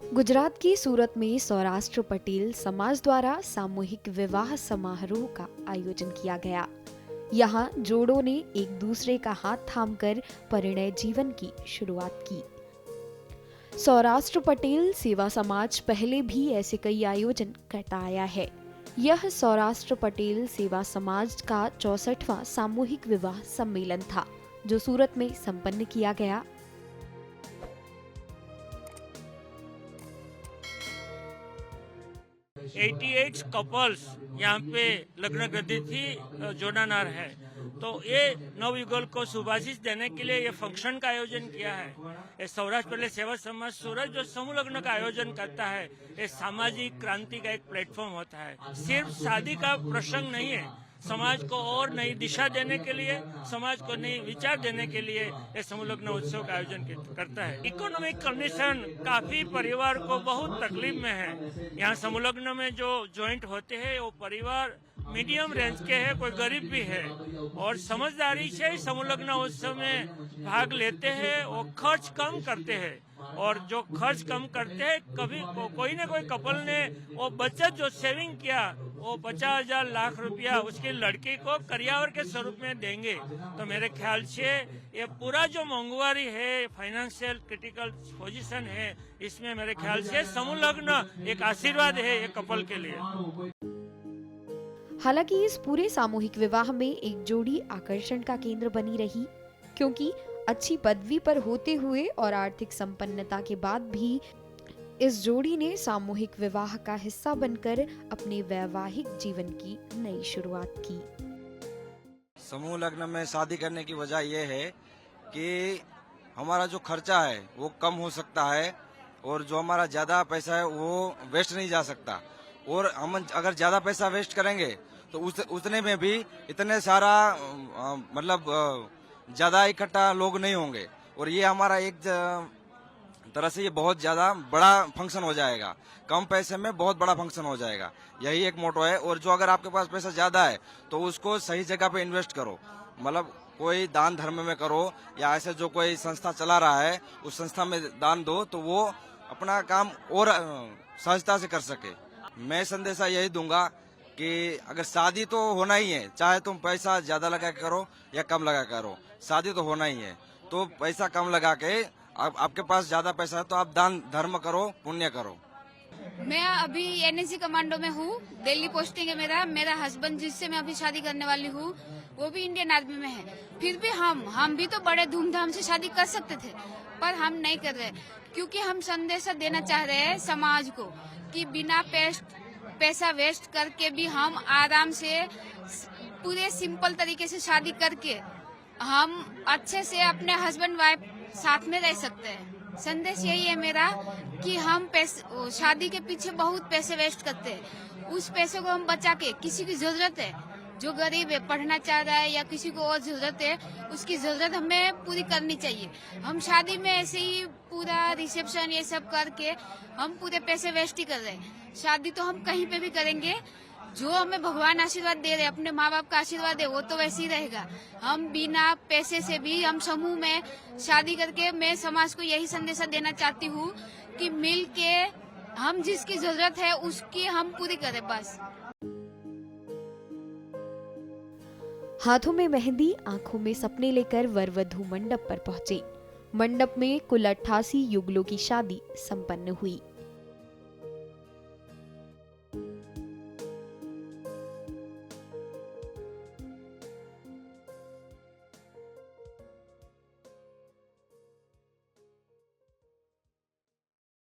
गुजरात की सूरत में सौराष्ट्र पटेल समाज द्वारा सामूहिक विवाह समारोह का आयोजन किया गया। यहाँ जोड़ों ने एक दूसरे का हाथ थामकर परिणय जीवन की शुरुआत की। सौराष्ट्र पटेल सेवा समाज पहले भी ऐसे कई आयोजन करता आया है। यह सौराष्ट्र पटेल सेवा समाज का 64वां सामूहिक विवाह सम्मेलन था, जो सूरत में संपन्न किया गया। एटी कपल्स यहाँ पे लग्न गद्दी थी जोड़ानार है। तो ये नवयुगल को शुभाशीष देने के लिए ये फंक्शन का आयोजन किया है। ये सौराष्ट्र पटेल सेवा समाज सूरत जो समूह लग्न का आयोजन करता है, ये सामाजिक क्रांति का एक प्लेटफॉर्म होता है। सिर्फ शादी का प्रसंग नहीं है, समाज को और नई दिशा देने के लिए, समाज को नई विचार देने के लिए ये समूह लग्न उत्सव का आयोजन करता है। इकोनॉमिक कंडीशन काफी परिवार को बहुत तकलीफ में है। यहाँ समूह लग्न में जो ज्वाइंट होते हैं वो परिवार मीडियम रेंज के हैं, कोई गरीब भी है, और समझदारी से समूह लग्न उत्सव में भाग लेते हैं। वो खर्च कम करते हैं, और जो खर्च कम करते हैं कभी कोई न कोई कपल ने वो बचत जो सेविंग किया वो 50,000 लाख रुपया उसकी लड़की को करियावर के स्वरूप में देंगे। तो मेरे ख्याल से ये पूरा जो महंगाई है, फाइनेंशियल क्रिटिकल पोजीशन है, इसमें मेरे ख्याल से समूह लग्न एक आशीर्वाद है ये कपल के लिए। हालांकि इस पूरे सामूहिक विवाह में एक जोड़ी आकर्षण का केंद्र बनी रही, क्योंकि अच्छी पदवी पर होते हुए और आर्थिक संपन्नता के बाद भी इस जोड़ी ने सामूहिक विवाह का हिस्सा बनकर अपने वैवाहिक जीवन की नई शुरुआत की। समूह लग्न में शादी करने की वजह यह है कि हमारा जो खर्चा है वो कम हो सकता है, और जो हमारा ज्यादा पैसा है वो वेस्ट नहीं जा सकता। और हम अगर ज्यादा पैसा वेस्ट करेंगे तो उतने में भी इतने सारा ज्यादा इकट्ठा लोग नहीं होंगे, और ये हमारा एक तरह से ये बहुत ज्यादा बड़ा फंक्शन हो जाएगा। कम पैसे में बहुत बड़ा फंक्शन हो जाएगा, यही एक मोटो है। और जो अगर आपके पास पैसा ज्यादा है तो उसको सही जगह पे इन्वेस्ट करो, मतलब कोई दान धर्म में करो, या ऐसे जो कोई संस्था चला रहा है उस संस्था में दान दो, तो वो अपना काम और सहजता से कर सके। मैं संदेशा यही दूंगा कि अगर शादी तो होना ही है, चाहे तुम पैसा ज्यादा लगा के करो या कम लगा के करो, शादी तो होना ही है। तो पैसा कम लगा के आपके पास ज्यादा पैसा है तो आप दान धर्म करो, पुण्य करो। मैं अभी एनएसजी कमांडो में हूँ, दिल्ली पोस्टिंग है मेरा हस्बैंड जिससे मैं अभी शादी करने वाली हूँ वो भी इंडियन आर्मी में है। फिर भी हम भी तो बड़े धूमधाम से शादी कर सकते थे, पर हम नहीं कर रहे, क्योंकि हम संदेशा देना चाह रहे हैं समाज को कि बिना पैसा वेस्ट करके भी हम आराम से पूरे सिंपल तरीके से शादी करके हम अच्छे से अपने हस्बैंड वाइफ साथ में रह सकते हैं। संदेश यही है मेरा कि हम शादी के पीछे बहुत पैसे वेस्ट करते हैं, उस पैसे को हम बचा के, किसी की जरूरत है, जो गरीब है, पढ़ना चाह रहा है, या किसी को और जरूरत है, उसकी जरूरत हमें पूरी करनी चाहिए। हम शादी में ऐसे ही पूरा रिसेप्शन ये सब करके हम पूरे पैसे वेस्ट ही कर रहे हैं। शादी तो हम कहीं पे भी करेंगे, जो हमें भगवान आशीर्वाद दे रहे, अपने माँ बाप का आशीर्वाद है, वो तो वैसे ही रहेगा। हम बिना पैसे से भी हम समूह में शादी करके, मैं समाज को यही संदेशा देना चाहती हूँ कि मिल के हम जिसकी जरूरत है उसकी हम पूरी करें बस। हाथों में मेहंदी, आंखों में सपने लेकर वर वधू मंडप पर पहुंचे। मंडप में कुल 88 युगलों की शादी संपन्न हुई।